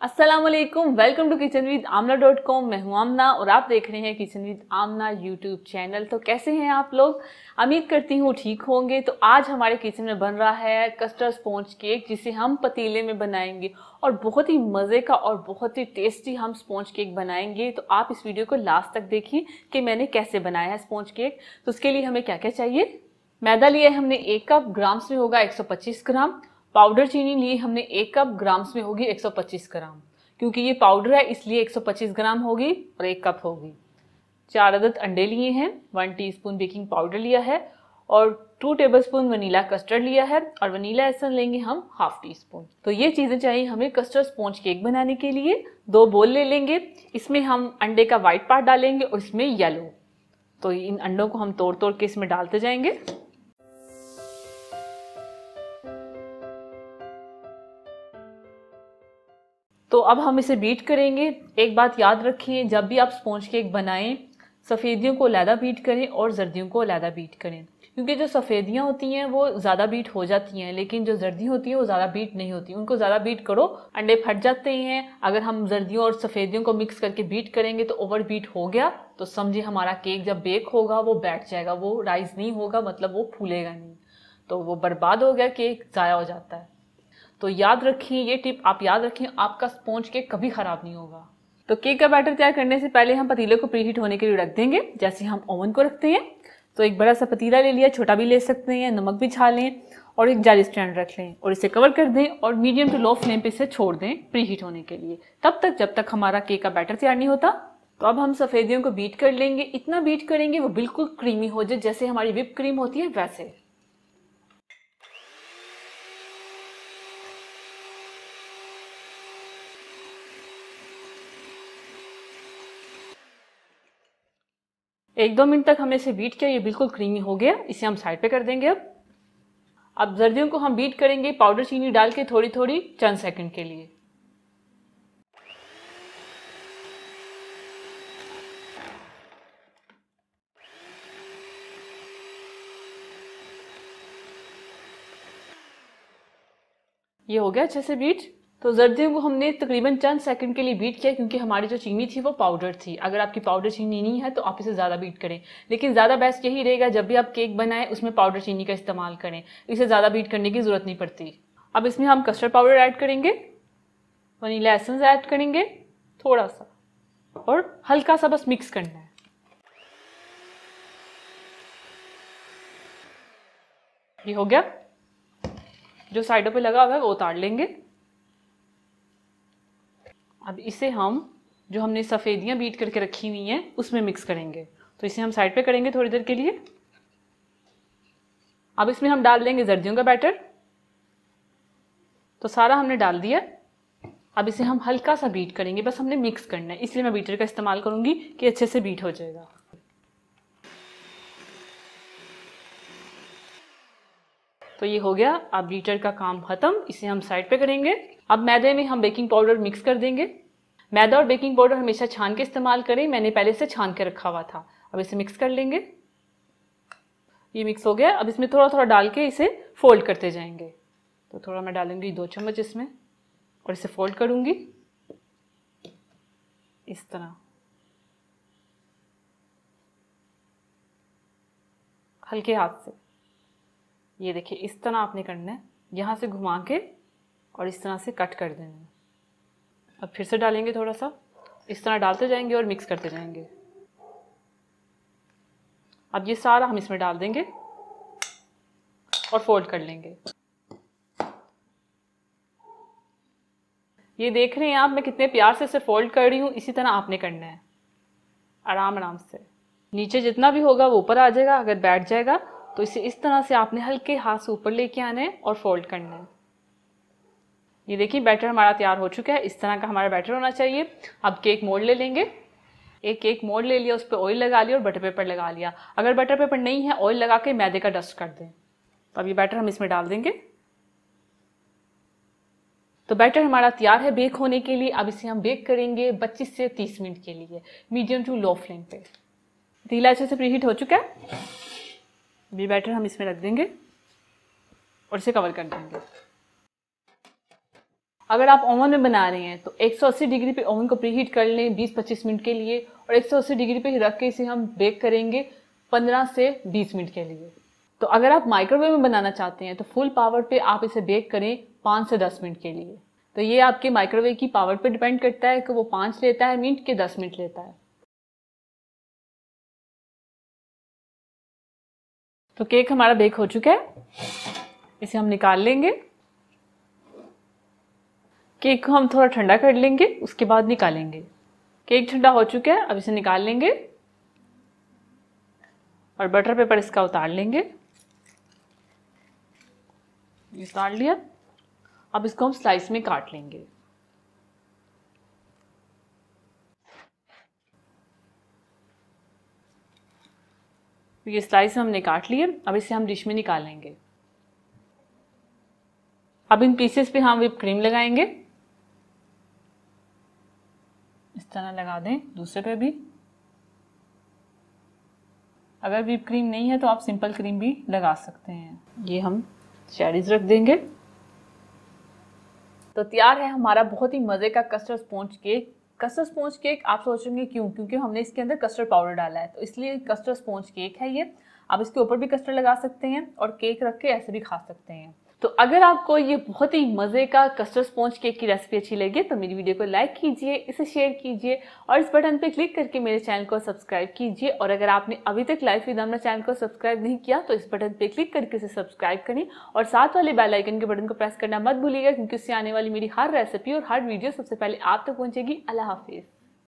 अस्सलामुअलैकुम, welcome to kitchen with आमना.com। मैं हूं आमना और आप देख रहे हैं kitchen with Aamna YouTube channel. तो कैसे हैं आप लोग? उम्मीद करती हूँ ठीक होंगे। तो आज हमारे किचन में बन रहा है कस्टर्ड स्पॉन्ज केक, जिसे हम पतीले में बनाएंगे और बहुत ही मज़े का और बहुत ही टेस्टी हम स्पॉन्ज केक बनाएंगे। तो आप इस वीडियो को लास्ट तक देखिए कि मैंने कैसे बनाया है स्पॉन्ज केक। तो उसके लिए हमें क्या क्या चाहिए। मैदा लिया है हमने 1 कप, ग्राम्स में होगा 125 ग्राम। पाउडर चीनी ली हमने 1 कप, ग्राम्स में होगी 125 ग्राम। क्योंकि ये पाउडर है इसलिए 125 ग्राम होगी और 1 कप होगी। 4 अदद अंडे लिए हैं, 1 टीस्पून बेकिंग पाउडर लिया है और 2 टेबलस्पून वनीला कस्टर्ड लिया है और वनीला एसेंस लेंगे हम ½ टीस्पून। तो ये चीज़ें चाहिए हमें कस्टर्ड स्पॉन्ज केक बनाने के लिए। 2 बोल ले लेंगे, इसमें हम अंडे का व्हाइट पार्ट डालेंगे और इसमें येलो। तो इन अंडों को हम तोड़ तोड़ के इसमें डालते जाएंगे। तो अब हम इसे बीट करेंगे। एक बात याद रखें, जब भी आप स्पॉन्ज केक बनाएं सफ़ेदियों को अलहदा बीट करें और जर्दियों को अलहदा बीट करें, क्योंकि जो सफ़ेदियाँ होती हैं वो ज़्यादा बीट हो जाती हैं, लेकिन जो जर्दी होती हैं वो ज़्यादा बीट नहीं होती। उनको ज़्यादा बीट करो अंडे फट जाते हैं। अगर हम जर्दियों और सफ़ेदियों को मिक्स करके बीट करेंगे तो ओवर बीट हो गया तो समझिए हमारा केक जब बेक होगा वो बैठ जाएगा, वो राइज नहीं होगा, मतलब वो फूलेगा नहीं, तो वो बर्बाद हो गया, केक ज़ाया हो जाता है। तो याद रखें, ये टिप आप याद रखें, आपका स्पॉन्ज केक कभी खराब नहीं होगा। तो केक का बैटर तैयार करने से पहले हम पतीले को प्रीहीट होने के लिए रख देंगे, जैसे हम ओवन को रखते हैं। तो एक बड़ा सा पतीला ले लिया, छोटा भी ले सकते हैं, नमक भी छा लें और एक जाली स्टैंड रख लें और इसे कवर कर दें और मीडियम टू लो फ्लेम पे इसे छोड़ दें प्रीहीट होने के लिए, तब तक जब तक हमारा केक का बैटर तैयार नहीं होता। तो अब हम सफ़ेदियों को बीट कर लेंगे, इतना बीट करेंगे वो बिल्कुल क्रीमी हो जाए, जैसे हमारी व्हिप क्रीम होती है वैसे। एक 2 मिनट तक हमने इसे बीट किया, ये बिल्कुल क्रीमी हो गया। इसे हम साइड पे कर देंगे। अब जर्दियों को हम बीट करेंगे पाउडर चीनी डाल के थोड़ी थोड़ी चंद सेकंड के लिए। ये हो गया अच्छे से बीट। तो जर्दियों को हमने तकरीबन चंद सेकंड के लिए बीट किया, क्योंकि हमारी जो चीनी थी वो पाउडर थी। अगर आपकी पाउडर चीनी नहीं है तो आप इसे ज़्यादा बीट करें, लेकिन ज़्यादा बेस्ट यही रहेगा जब भी आप केक बनाएं उसमें पाउडर चीनी का इस्तेमाल करें, इसे ज़्यादा बीट करने की ज़रूरत नहीं पड़ती। अब इसमें हम कस्टर्ड पाउडर ऐड करेंगे, वनीला एसेंस ऐड करेंगे थोड़ा सा और हल्का सा बस मिक्स करना है। ये हो गया। जो साइडों पे लगा हुआ है वो उतार लेंगे। अब इसे हम जो हमने सफ़ेदियाँ बीट करके रखी हुई हैं उसमें मिक्स करेंगे। तो इसे हम साइड पे करेंगे थोड़ी देर के लिए। अब इसमें हम डाल देंगे जर्दियों का बैटर। तो सारा हमने डाल दिया। अब इसे हम हल्का सा बीट करेंगे, बस हमने मिक्स करना है, इसलिए मैं बीटर का इस्तेमाल करूंगी कि अच्छे से बीट हो जाएगा। तो ये हो गया। अब बीटर का काम खत्म, इसे हम साइड पे करेंगे। अब मैदे में हम बेकिंग पाउडर मिक्स कर देंगे। मैदा और बेकिंग पाउडर हमेशा छान के इस्तेमाल करें, मैंने पहले से छान के रखा हुआ था। अब इसे मिक्स कर लेंगे। ये मिक्स हो गया। अब इसमें थोड़ा थोड़ा डाल के इसे फोल्ड करते जाएंगे। तो थोड़ा मैं डालूंगी 2 चम्मच इसमें और इसे फोल्ड करूंगी इस तरह, हल्के हाथ से। ये देखिए इस तरह आपने करना है, यहाँ से घुमा के और इस तरह से कट कर देना है। अब फिर से डालेंगे थोड़ा सा, इस तरह डालते जाएंगे और मिक्स करते जाएंगे। अब ये सारा हम इसमें डाल देंगे और फोल्ड कर लेंगे। ये देख रहे हैं आप, मैं कितने प्यार से इसे फोल्ड कर रही हूँ। इसी तरह आपने करना है, आराम आराम से। नीचे जितना भी होगा वो ऊपर आ जाएगा, अगर बैठ जाएगा तो इसे इस तरह से आपने हल्के हाथ से ऊपर लेके आना है और फोल्ड करना है। ये देखिए बैटर हमारा तैयार हो चुका है, इस तरह का हमारा बैटर होना चाहिए। अब केक मोल्ड ले लेंगे। एक केक मोल्ड ले लिया, उस पर ऑयल लगा लिया और बटर पेपर लगा लिया। अगर बटर पेपर नहीं है, ऑयल लगा के मैदे का डस्ट कर दें। तो अब ये बैटर हम इसमें डाल देंगे। तो बैटर हमारा तैयार है बेक होने के लिए। अब इसे हम बेक करेंगे 25 से 30 मिनट के लिए, मीडियम टू लो फ्लेम पे। पतीला अच्छे से प्रीहीट हो चुका है। ये बैटर हम इसमें रख देंगे और इसे कवर कर देंगे। अगर आप ओवन में बना रहे हैं तो 180 डिग्री पे ओवन को प्रीहीट कर लें 20-25 मिनट के लिए, और 180 डिग्री पे रख के इसे हम बेक करेंगे 15 से 20 मिनट के लिए। तो अगर आप माइक्रोवेव में बनाना चाहते हैं तो फुल पावर पे आप इसे बेक करें 5 से 10 मिनट के लिए। तो ये आपके माइक्रोवेव की पावर पे डिपेंड करता है कि वो 5 लेता है मिनट के 10 मिनट लेता है। तो केक हमारा बेक हो चुका है, इसे हम निकाल लेंगे। केक को हम थोड़ा ठंडा कर लेंगे, उसके बाद निकालेंगे। केक ठंडा हो चुका है, अब इसे निकाल लेंगे और बटर पेपर इसका उतार लेंगे। उतार लिया। अब इसको हम स्लाइस में काट लेंगे। ये स्लाइस हमने काट लिए, अब इसे हम डिश में निकालेंगे। अब इन पीसेस पे हम व्हिप क्रीम लगाएंगे, इस तरह लगा दें, दूसरे पे भी। अगर व्हिप क्रीम नहीं है तो आप सिंपल क्रीम भी लगा सकते हैं। ये हम चेरीज रख देंगे। तो तैयार है हमारा बहुत ही मज़े का custard sponge cake. Custard sponge cake आप सोचेंगे क्यों, क्योंकि हमने इसके अंदर कस्टर्ड पाउडर डाला है, तो इसलिए कस्टर्ड स्पॉन्ज केक है ये। आप इसके ऊपर भी कस्टर्ड लगा सकते हैं और केक रख के ऐसे भी खा सकते हैं। तो अगर आपको ये बहुत ही मज़े का कस्टर्ड स्पॉन्ज केक की रेसिपी अच्छी लगे तो मेरी वीडियो को लाइक कीजिए, इसे शेयर कीजिए और इस बटन पे क्लिक करके मेरे चैनल को सब्सक्राइब कीजिए। और अगर आपने अभी तक लाइफ विद अमना चैनल को सब्सक्राइब नहीं किया तो इस बटन पे क्लिक करके इसे सब्सक्राइब करें और साथ वाले बेल आइकन के बटन को प्रेस करना मत भूलिएगा, क्योंकि उससे आने वाली मेरी हर रेसिपी और हर वीडियो सबसे पहले आप तक पहुंचेगी। अल्लाह हाफिज़।